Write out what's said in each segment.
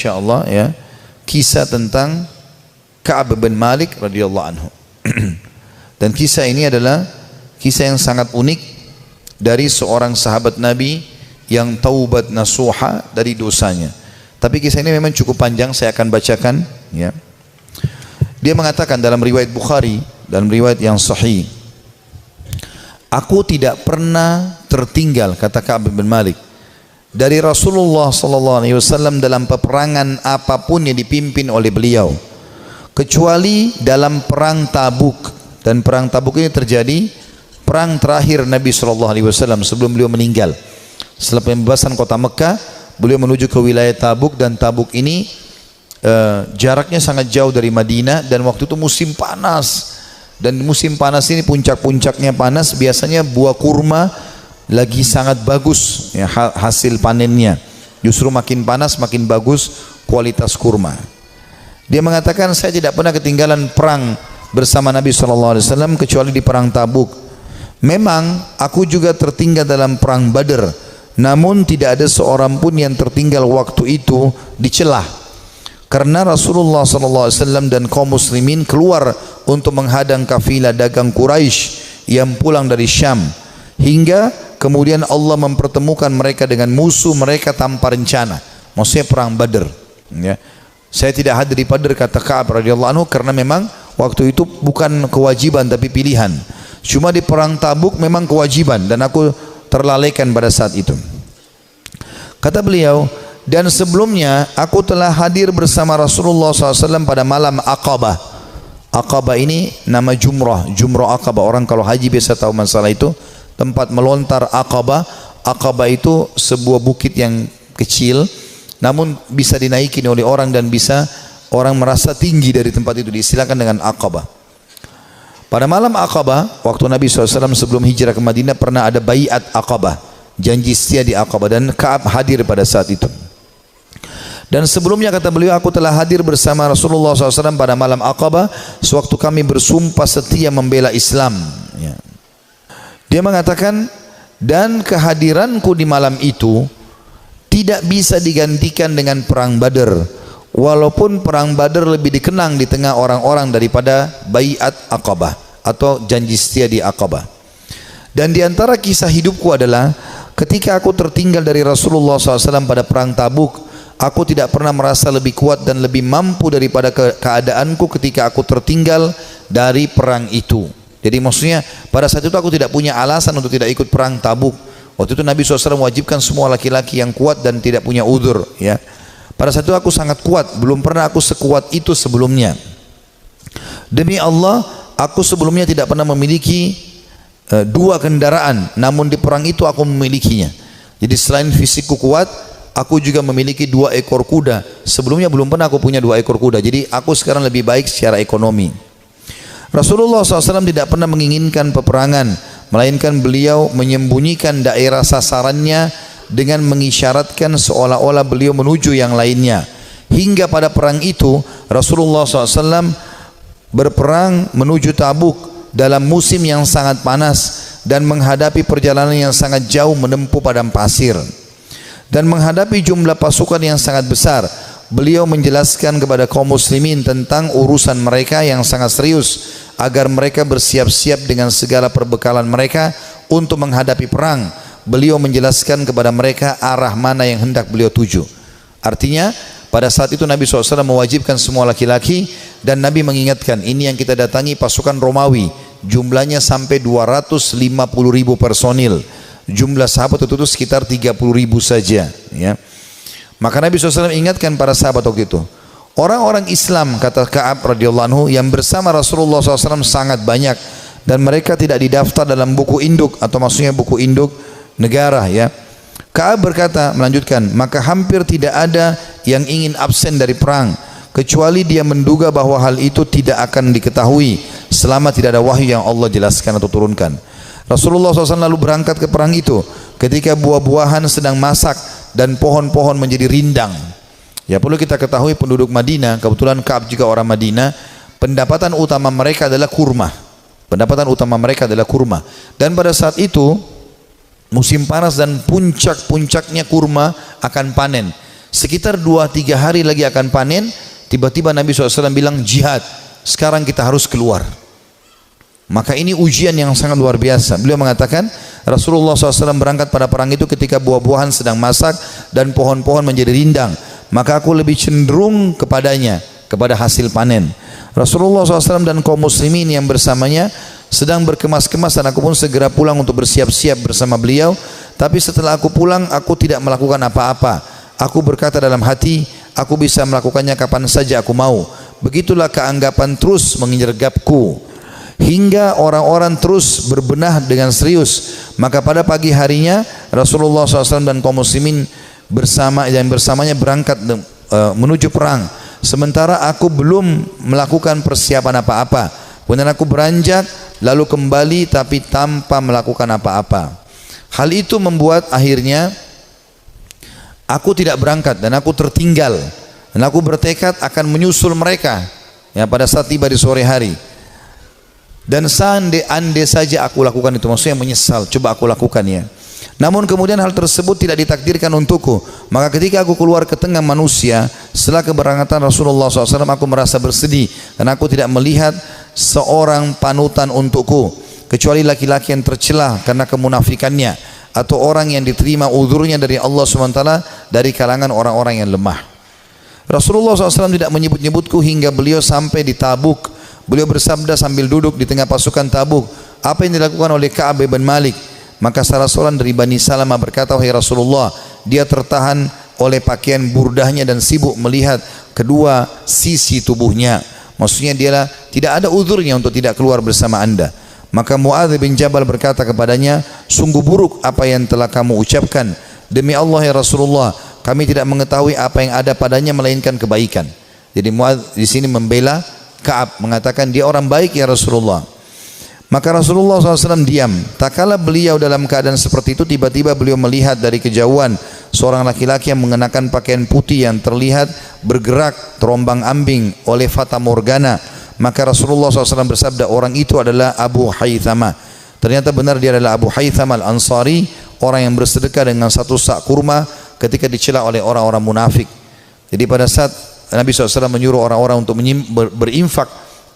insyaallah ya, kisah tentang Ka'ab bin Malik radhiyallahu anhu. Dan kisah ini adalah kisah yang sangat unik dari seorang sahabat Nabi yang taubat nasuha dari dosanya. Tapi kisah ini memang cukup panjang, saya akan bacakan ya. Dia mengatakan dalam riwayat Bukhari, dalam riwayat yang sahih, aku tidak pernah tertinggal, kata Ka'ab bin Malik, dari Rasulullah SAW dalam peperangan apapun yang dipimpin oleh beliau, kecuali dalam perang Tabuk. Dan perang Tabuk ini terjadi perang terakhir Nabi SAW sebelum beliau meninggal. Setelah pembebasan kota Mekah, beliau menuju ke wilayah Tabuk, dan Tabuk ini jaraknya sangat jauh dari Madinah, dan waktu itu musim panas. Dan musim panas ini puncak-puncaknya panas, biasanya buah kurma lagi sangat bagus ya, hasil panennya. Justru makin panas makin bagus kualitas kurma. Dia mengatakan, saya tidak pernah ketinggalan perang bersama Nabi SAW kecuali di perang Tabuk. Memang aku juga tertinggal dalam perang Badr, namun tidak ada seorang pun yang tertinggal waktu itu dicelah, karena Rasulullah SAW dan kaum muslimin keluar untuk menghadang kafilah dagang Quraisy yang pulang dari Syam, hingga kemudian Allah mempertemukan mereka dengan musuh mereka tanpa rencana. Maksudnya perang Badr ya. Saya tidak hadir di Badr, kata Ka'ab radhiyallahu anhu, karena memang waktu itu bukan kewajiban tapi pilihan. Cuma di perang Tabuk memang kewajiban, dan aku terlalaikan pada saat itu. Kata beliau, dan sebelumnya aku telah hadir bersama Rasulullah SAW pada malam Aqabah. Aqabah ini nama Jumrah, Jumrah Aqabah. Orang kalau haji biasa tahu masalah itu, tempat melontar Aqabah. Aqabah itu sebuah bukit yang kecil, namun bisa dinaiki oleh orang dan bisa orang merasa tinggi dari tempat itu, diistilahkan dengan Aqabah. Pada malam Aqabah, waktu Nabi SAW sebelum hijrah ke Madinah, pernah ada baiat Aqabah, janji setia di Aqabah, dan Ka'ab hadir pada saat itu. Dan sebelumnya, kata beliau, aku telah hadir bersama Rasulullah SAW pada malam Aqabah sewaktu kami bersumpah setia membela Islam ya. Dia mengatakan, dan kehadiranku di malam itu tidak bisa digantikan dengan perang Badr, walaupun perang Badr lebih dikenang di tengah orang-orang daripada baiat Aqabah atau janji setia di Aqabah. Dan di antara kisah hidupku adalah ketika aku tertinggal dari Rasulullah SAW pada perang Tabuk, aku tidak pernah merasa lebih kuat dan lebih mampu daripada keadaanku ketika aku tertinggal dari perang itu. Jadi maksudnya pada saat itu aku tidak punya alasan untuk tidak ikut perang Tabuk. Waktu itu Nabi SAW mewajibkan semua laki-laki yang kuat dan tidak punya udzur ya. Pada saat itu aku sangat kuat, belum pernah aku sekuat itu sebelumnya. Demi Allah, aku sebelumnya tidak pernah memiliki dua kendaraan, namun di perang itu aku memilikinya. Jadi selain fisikku kuat, aku juga memiliki 2 ekor kuda. Sebelumnya belum pernah aku punya 2 ekor kuda. Jadi aku sekarang lebih baik secara ekonomi. Rasulullah SAW tidak pernah menginginkan peperangan, melainkan beliau menyembunyikan daerah sasarannya dengan mengisyaratkan seolah-olah beliau menuju yang lainnya. Hingga pada perang itu Rasulullah SAW berperang menuju Tabuk dalam musim yang sangat panas dan menghadapi perjalanan yang sangat jauh menempuh padang pasir. Dan menghadapi jumlah pasukan yang sangat besar, beliau menjelaskan kepada kaum muslimin tentang urusan mereka yang sangat serius, agar mereka bersiap-siap dengan segala perbekalan mereka untuk menghadapi perang. Beliau menjelaskan kepada mereka arah mana yang hendak beliau tuju. Artinya pada saat itu Nabi SAW mewajibkan semua laki-laki, dan Nabi mengingatkan, ini yang kita datangi pasukan Romawi, jumlahnya sampai 250.000 personil. Jumlah sahabat itu sekitar 30.000 saja ya. Maka Nabi SAW ingatkan para sahabat waktu itu, orang-orang Islam, kata Ka'ab radhiyallahu anhu, yang bersama Rasulullah SAW sangat banyak, dan mereka tidak didaftar dalam buku induk, atau maksudnya buku induk negara ya. Ka'ab berkata, melanjutkan, maka hampir tidak ada yang ingin absen dari perang, kecuali dia menduga bahwa hal itu tidak akan diketahui selama tidak ada wahyu yang Allah jelaskan atau turunkan. Rasulullah SAW lalu berangkat ke perang itu ketika buah-buahan sedang masak dan pohon-pohon menjadi rindang. Ya, perlu kita ketahui penduduk Madinah, kebetulan Ka'ab juga orang Madinah, pendapatan utama mereka adalah kurma. Pendapatan utama mereka adalah kurma. Dan pada saat itu musim panas dan puncak-puncaknya kurma akan panen. Sekitar 2-3 hari lagi akan panen, tiba-tiba Nabi SAW bilang jihad, sekarang kita harus keluar. Maka ini ujian yang sangat luar biasa. Beliau mengatakan Rasulullah SAW berangkat pada perang itu ketika buah-buahan sedang masak dan pohon-pohon menjadi rindang. Maka aku lebih cenderung kepadanya, kepada hasil panen. Rasulullah SAW dan kaum muslimin yang bersamanya sedang berkemas-kemas, dan aku pun segera pulang untuk bersiap-siap bersama beliau. Tapi setelah aku pulang, aku tidak melakukan apa-apa. Aku berkata dalam hati, aku bisa melakukannya kapan saja aku mau. Begitulah keanggapan terus menginjergapku, hingga orang-orang terus berbenah dengan serius. Maka pada pagi harinya Rasulullah SAW dan kaum muslimin bersamanya berangkat menuju perang. Sementara aku belum melakukan persiapan apa-apa. Kemudian aku beranjak lalu kembali tapi tanpa melakukan apa-apa. Hal itu membuat akhirnya aku tidak berangkat dan aku tertinggal. Dan aku bertekad akan menyusul mereka ya pada saat tiba di sore hari. Dan seandainya saja aku lakukan itu, maksudnya menyesal, coba aku lakukan ya. Namun kemudian hal tersebut tidak ditakdirkan untukku. Maka ketika aku keluar ke tengah manusia setelah keberangkatan Rasulullah SAW, aku merasa bersedih karena aku tidak melihat seorang panutan untukku kecuali laki-laki yang tercelah karena kemunafikannya, atau orang yang diterima uzurnya dari Allah SWT dari kalangan orang-orang yang lemah. Rasulullah SAW tidak menyebut-nyebutku hingga beliau sampai di Tabuk. Beliau bersabda sambil duduk di tengah pasukan Tabuk, apa yang dilakukan oleh Ka'ab bin Malik? Maka salah seorang dari Bani Salamah berkata, wahai Rasulullah, dia tertahan oleh pakaian burdahnya dan sibuk melihat kedua sisi tubuhnya. Maksudnya dia tidak ada uzurnya untuk tidak keluar bersama anda. Maka Muadz bin Jabal berkata kepadanya, sungguh buruk apa yang telah kamu ucapkan. Demi Allah ya Rasulullah, kami tidak mengetahui apa yang ada padanya melainkan kebaikan. Jadi Muadz di sini membela Ka'ab, mengatakan dia orang baik ya Rasulullah. Maka Rasulullah SAW diam. Tak kala beliau dalam keadaan seperti itu, tiba-tiba beliau melihat dari kejauhan seorang laki-laki yang mengenakan pakaian putih yang terlihat bergerak terombang ambing oleh fata morgana. Maka Rasulullah SAW bersabda, orang itu adalah Abu Haythama. Ternyata benar dia adalah Abu Haythama al-Ansari, orang yang bersedekah dengan satu sak kurma ketika dicela oleh orang-orang munafik. Jadi pada saat Nabi SAW menyuruh orang-orang untuk berinfak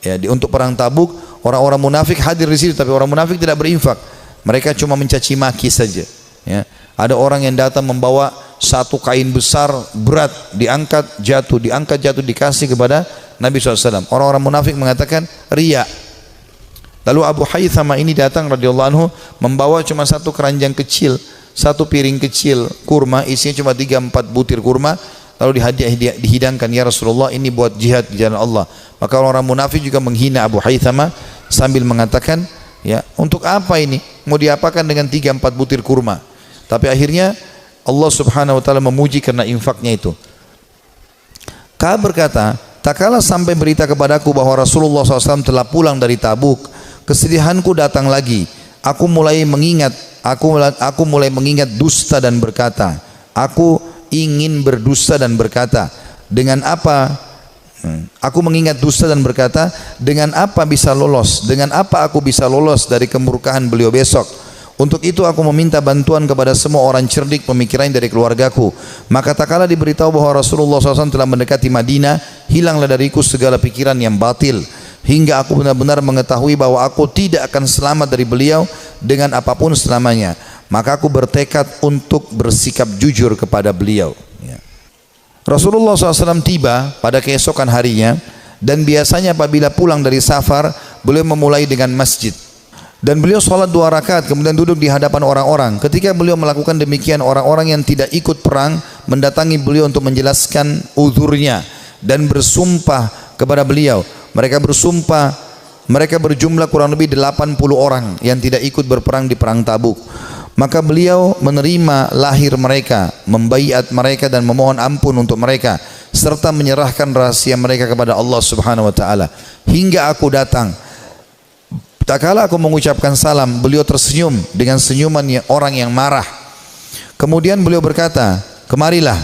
ya, untuk perang Tabuk, orang-orang munafik hadir di situ, tapi orang munafik tidak berinfak. Mereka cuma mencaci maki saja ya. Ada orang yang datang membawa satu kain besar berat, diangkat jatuh dikasih kepada Nabi SAW. Orang-orang munafik mengatakan riya. Lalu Abu Haythama ini datang radhiyallahu anhu membawa cuma satu keranjang kecil, satu piring kecil kurma, isinya cuma 3-4 butir kurma. Lalu dihidangkan, ya Rasulullah, ini buat jihad di jalan Allah. Maka orang-orang munafik juga menghina Abu Haythama sambil mengatakan, ya untuk apa ini? Mau diapakan dengan 3-4 butir kurma? Tapi akhirnya Allah Subhanahu Wa Taala memuji karena infaknya itu. Ka'ab berkata, tak kala sampai berita kepadaku bahwa Rasulullah SAW telah pulang dari Tabuk, kesedihanku datang lagi. Aku mulai mengingat dusta dan berkata, aku ingin berdusta dan berkata, dengan apa? Aku mengingat dusta dan berkata, dengan apa bisa lolos? Dengan apa aku bisa lolos dari kemurkaan beliau besok? Untuk itu aku meminta bantuan kepada semua orang cerdik pemikiran dari keluargaku. Maka tak kala diberitahu bahwa Rasulullah SAW telah mendekati Madinah, hilanglah dariku segala pikiran yang batil, hingga aku benar-benar mengetahui bahwa aku tidak akan selamat dari beliau dengan apapun selamanya. Maka aku bertekad untuk bersikap jujur kepada beliau ya. Rasulullah SAW tiba pada keesokan harinya, dan biasanya apabila pulang dari safar, beliau memulai dengan masjid. Dan beliau sholat 2 rakaat, kemudian duduk di hadapan orang-orang. Ketika beliau melakukan demikian, orang-orang yang tidak ikut perang mendatangi beliau untuk menjelaskan uzurnya dan bersumpah kepada beliau. Mereka bersumpah, mereka berjumlah kurang lebih 80 orang yang tidak ikut berperang di perang Tabuk. Maka beliau menerima lahir mereka, membaiat mereka dan memohon ampun untuk mereka, serta menyerahkan rahasia mereka kepada Allah Subhanahu Wa Taala. Hingga aku datang, tak kala aku mengucapkan salam, beliau tersenyum dengan senyuman orang yang marah. Kemudian beliau berkata, kemarilah.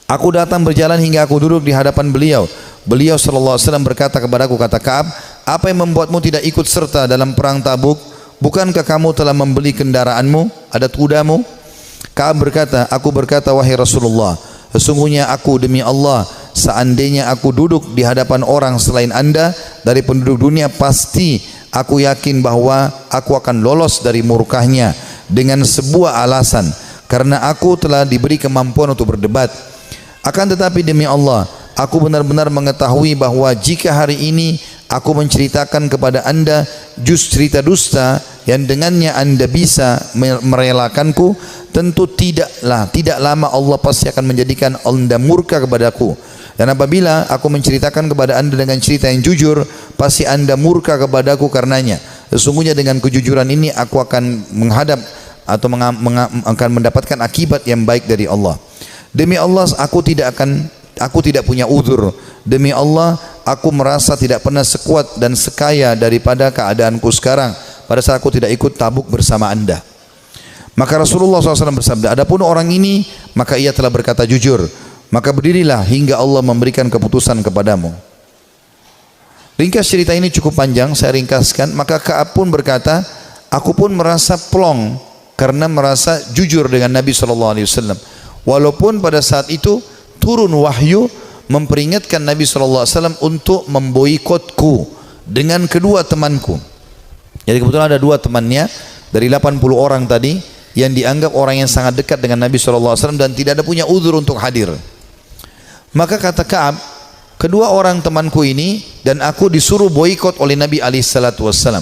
Aku datang berjalan hingga aku duduk di hadapan beliau. Beliau sallallahu alaihi wasallam berkata kepadaku, kata Ka'ab, apa yang membuatmu tidak ikut serta dalam perang Tabuk? Bukankah kamu telah membeli kendaraanmu, adat kudamu? Ka'ab berkata, aku berkata, wahai Rasulullah, sesungguhnya aku demi Allah, seandainya aku duduk di hadapan orang selain Anda dari penduduk dunia, pasti aku yakin bahwa aku akan lolos dari murkahnya dengan sebuah alasan, karena aku telah diberi kemampuan untuk berdebat. Akan tetapi demi Allah, aku benar-benar mengetahui bahwa jika hari ini aku menceritakan kepada Anda juz cerita dusta yang dengannya Anda bisa merelakanku, tentu tidak lama Allah pasti akan menjadikan Anda murka kepadaku. Dan apabila aku menceritakan kepada Anda dengan cerita yang jujur, pasti Anda murka kepadaku karenanya. Sesungguhnya dengan kejujuran ini aku akan menghadap atau akan mendapatkan akibat yang baik dari Allah. Demi Allah aku tidak punya uzur. Demi Allah aku merasa tidak pernah sekuat dan sekaya daripada keadaanku sekarang pada saat aku tidak ikut Tabuk bersama Anda. Maka Rasulullah SAW bersabda, adapun orang ini maka ia telah berkata jujur, maka berdirilah hingga Allah memberikan keputusan kepadamu. Ringkas cerita ini cukup panjang, saya ringkaskan. Maka Ka'ab pun berkata, aku pun merasa plong karena merasa jujur dengan Nabi SAW. Walaupun pada saat itu turun wahyu memperingatkan Nabi SAW untuk memboikotku dengan kedua temanku. Jadi kebetulan ada dua temannya dari 80 orang tadi yang dianggap orang yang sangat dekat dengan Nabi SAW dan tidak ada punya uzur untuk hadir. Maka kata Ka'ab, kedua orang temanku ini dan aku disuruh boikot oleh Nabi SAW.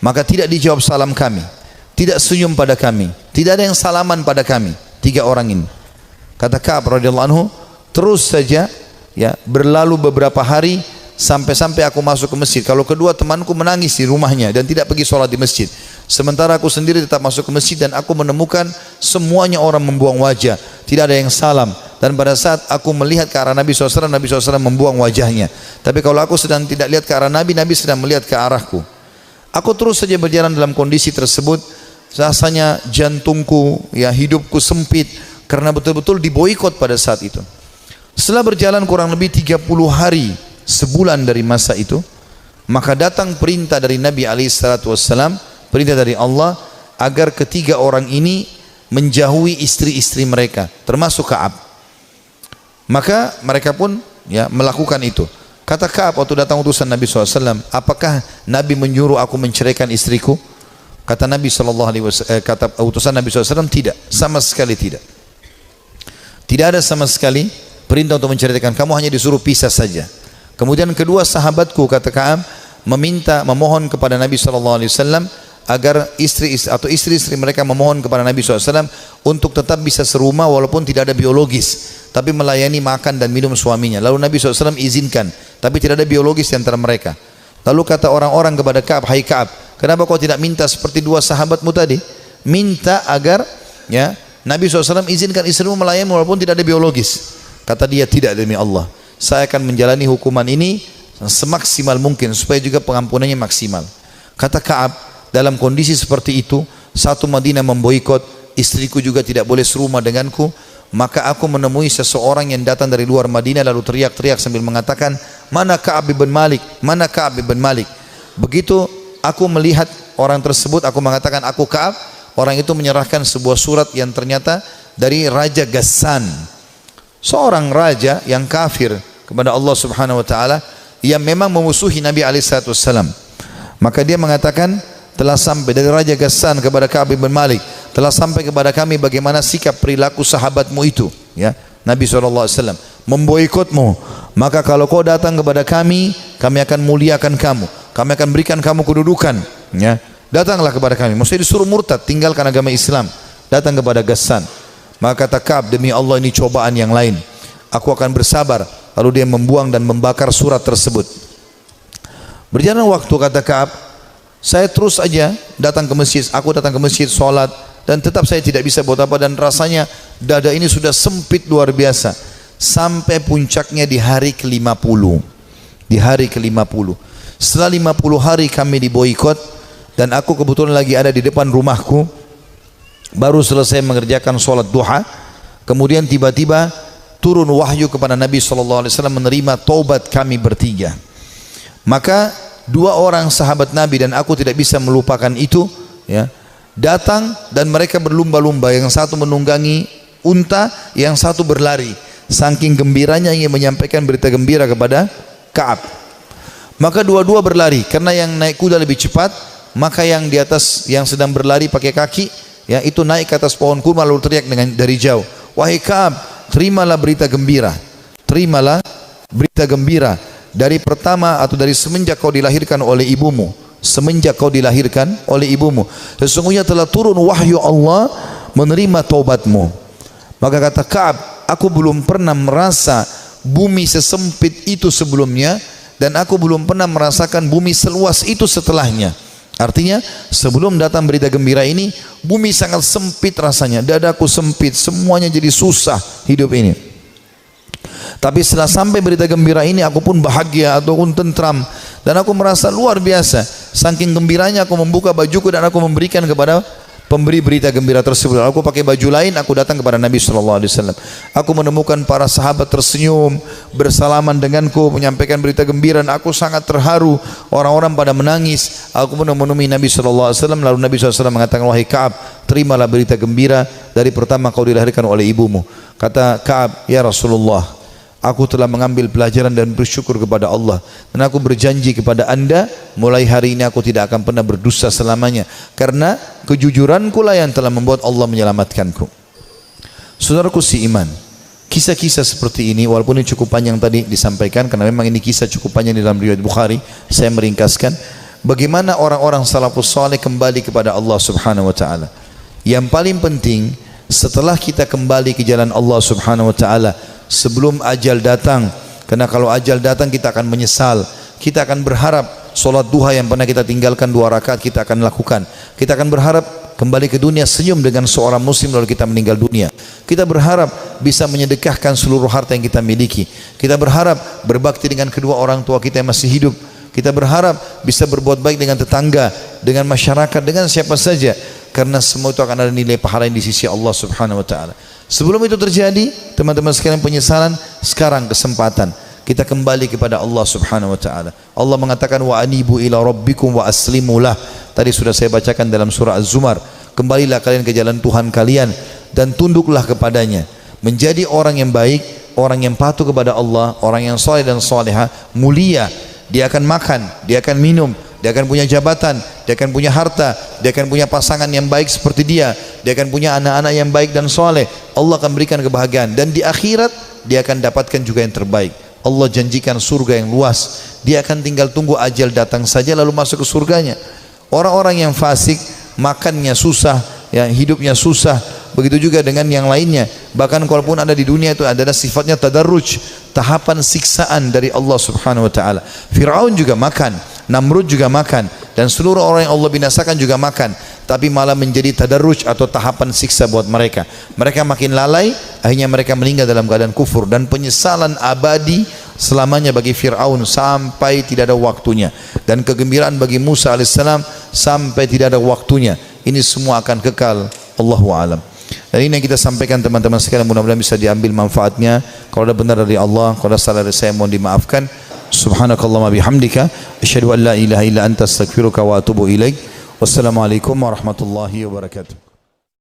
Maka tidak dijawab salam kami, tidak senyum pada kami, tidak ada yang salaman pada kami, tiga orang ini. Kata Ka'ab radhiyallahu anhu, terus saja ya berlalu beberapa hari sampai aku masuk ke masjid. Kalau kedua temanku menangis di rumahnya dan tidak pergi sholat di masjid, sementara aku sendiri tetap masuk ke masjid dan aku menemukan semuanya orang membuang wajah, tidak ada yang salam. Dan pada saat aku melihat ke arah Nabi SAW, Nabi SAW membuang wajahnya. Tapi kalau aku sedang tidak lihat ke arah Nabi, Nabi sedang melihat ke arahku. Aku terus saja berjalan dalam kondisi tersebut. Rasanya jantungku, ya hidupku sempit karena betul-betul diboikot pada saat itu. Setelah berjalan kurang lebih 30 hari, sebulan dari masa itu, maka datang perintah dari Nabi SAW, perintah dari Allah agar ketiga orang ini menjauhi istri-istri mereka, termasuk Ka'ab. Maka mereka pun ya melakukan itu. Kata Ka'ab waktu datang utusan Nabi SAW, apakah Nabi menyuruh aku menceraikan istriku? Kata Nabi SAW, kata utusan Nabi SAW, tidak, sama sekali tidak. Tidak ada sama sekali perintah untuk menceraikan, kamu hanya disuruh pisah saja. Kemudian kedua sahabatku, kata Ka'ab, memohon kepada Nabi SAW agar istri-istri mereka memohon kepada Nabi SAW untuk tetap bisa serumah walaupun tidak ada biologis, tapi melayani makan dan minum suaminya. Lalu Nabi SAW izinkan, tapi tidak ada biologis di antara mereka. Lalu kata orang-orang kepada Ka'ab, hai Ka'ab, kenapa kau tidak minta seperti dua sahabatmu tadi? Minta agar ya Nabi SAW izinkan istrimu melayani walaupun tidak ada biologis. Kata dia, tidak, demi Allah, saya akan menjalani hukuman ini semaksimal mungkin supaya juga pengampunannya maksimal. Kata Ka'ab, dalam kondisi seperti itu, satu Madinah memboikot, istriku juga tidak boleh serumah denganku, maka aku menemui seseorang yang datang dari luar Madinah lalu teriak-teriak sambil mengatakan, mana Ka'ab bin Malik, mana Ka'ab bin Malik. Begitu aku melihat orang tersebut, aku mengatakan aku Ka'ab. Orang itu menyerahkan sebuah surat yang ternyata dari Raja Ghassan, seorang raja yang kafir kepada Allah Subhanahu wa taala, yang memang memusuhi Nabi SAW. Maka dia mengatakan, telah sampai dari Raja Ghassan kepada Ka'ab bin Malik, telah sampai kepada kami bagaimana sikap perilaku sahabatmu itu, ya Nabi SAW memboikotmu. Maka kalau kau datang kepada kami akan muliakan kamu, kami akan berikan kamu kedudukan, ya datanglah kepada kami. Maksudnya disuruh murtad, tinggalkan agama Islam, datang kepada Ghassan. Maka kata Ka'ab, demi Allah ini cobaan yang lain, aku akan bersabar. Lalu dia membuang dan membakar surat tersebut. Berjalan waktu, kata Ka'ab, saya terus aja datang ke masjid, aku datang ke masjid sholat, dan tetap saya tidak bisa buat apa, dan rasanya dada ini sudah sempit luar biasa. Sampai puncaknya di hari ke-50. Di hari ke-50. Setelah 50 hari kami diboikot, dan aku kebetulan lagi ada di depan rumahku, baru selesai mengerjakan sholat duha, kemudian tiba-tiba turun wahyu kepada Nabi SAW menerima taubat kami bertiga. Maka dua orang sahabat Nabi dan aku tidak bisa melupakan itu, ya. datang dan mereka berlumba-lumba, yang satu menunggangi unta, yang satu berlari. Saking gembiranya ingin menyampaikan berita gembira kepada Ka'ab. Maka dua-dua berlari, karena yang naik kuda lebih cepat, maka yang di atas, yang sedang berlari pakai kaki, ya itu naik ke atas pohon kurma lalu teriak dari jauh, wahai Ka'ab, terimalah berita gembira, terimalah berita gembira dari pertama atau dari semenjak kau dilahirkan oleh ibumu, semenjak kau dilahirkan oleh ibumu, sesungguhnya telah turun wahyu Allah menerima taubatmu. Maka kata Ka'ab, aku belum pernah merasa bumi sesempit itu sebelumnya, dan aku belum pernah merasakan bumi seluas itu setelahnya. Artinya sebelum datang berita gembira ini, bumi sangat sempit rasanya, dadaku sempit, semuanya jadi susah hidup ini. Tapi setelah sampai berita gembira ini, aku pun bahagia ataupun tentram, dan aku merasa luar biasa. Saking gembiranya aku membuka bajuku dan aku memberikan kepada pemberi berita gembira tersebut. Aku pakai baju lain, aku datang kepada Nabi SAW. Aku menemukan para sahabat tersenyum, bersalaman denganku, menyampaikan berita gembira, dan aku sangat terharu. Orang-orang pada menangis. Aku menemui Nabi SAW, lalu Nabi SAW mengatakan, wahai Ka'ab, terimalah berita gembira dari pertama kau dilahirkan oleh ibumu. Kata Ka'ab, ya Rasulullah, aku telah mengambil pelajaran dan bersyukur kepada Allah, dan aku berjanji kepada anda, mulai hari ini aku tidak akan pernah berdusta selamanya, karena kejujuranku lah yang telah membuat Allah menyelamatkanku. Saudaraku si iman, kisah-kisah seperti ini, walaupun ini cukup panjang tadi disampaikan, karena memang ini kisah cukup panjang di dalam riwayat Bukhari, saya meringkaskan bagaimana orang-orang salafus saleh kembali kepada Allah Subhanahu wa taala. Yang paling penting, setelah kita kembali ke jalan Allah Subhanahu wa taala, sebelum ajal datang, karena kalau ajal datang kita akan menyesal. Kita akan berharap solat duha yang pernah kita tinggalkan 2 rakaat kita akan lakukan. Kita akan berharap kembali ke dunia senyum dengan seorang muslim lalu kita meninggal dunia. Kita berharap bisa menyedekahkan seluruh harta yang kita miliki. Kita berharap berbakti dengan kedua orang tua kita yang masih hidup. Kita berharap bisa berbuat baik dengan tetangga, dengan masyarakat, dengan siapa saja, karena semua itu akan ada nilai pahala yang di sisi Allah Subhanahu wa taala. Sebelum itu terjadi, teman-teman sekalian, penyesalan, sekarang kesempatan kita kembali kepada Allah Subhanahu wa taala. Allah mengatakan wa anibu ila rabbikum wa aslimu lah. Tadi sudah saya bacakan dalam surah Az-Zumar. Kembalilah kalian ke jalan Tuhan kalian dan tunduklah kepadanya. Menjadi orang yang baik, orang yang patuh kepada Allah, orang yang saleh dan salehah, mulia. Dia akan makan, dia akan minum, dia akan punya jabatan, dia akan punya harta, dia akan punya pasangan yang baik seperti dia akan punya anak-anak yang baik dan soleh. Allah akan berikan kebahagiaan, dan di akhirat dia akan dapatkan juga yang terbaik. Allah janjikan surga yang luas. Dia akan tinggal tunggu ajal datang saja lalu masuk ke surganya. Orang-orang yang fasik, makannya susah, yang hidupnya susah, begitu juga dengan yang lainnya. Bahkan kalaupun ada di dunia, itu adalah sifatnya tadarruj, tahapan siksaan dari Allah Subhanahu wa taala. Firaun juga makan, Namrud juga makan, dan seluruh orang yang Allah binasakan juga makan, tapi malah menjadi tadarruj atau tahapan siksa buat mereka. Mereka makin lalai, akhirnya mereka meninggal dalam keadaan kufur, dan penyesalan abadi selamanya bagi Fir'aun sampai tidak ada waktunya, dan kegembiraan bagi Musa alaihissalam sampai tidak ada waktunya. Ini semua akan kekal. Allahu a'lam. Dan ini yang kita sampaikan teman-teman sekalian, mudah-mudahan bisa diambil manfaatnya. Kalau ada benar dari Allah, kalau ada salah dari saya mohon dimaafkan. Subhanakallahumma bihamdika asyhadu an la ilaha illa anta astaghfiruka wa atubu ilaik. Wassalamualaikum warahmatullahi wabarakatuh.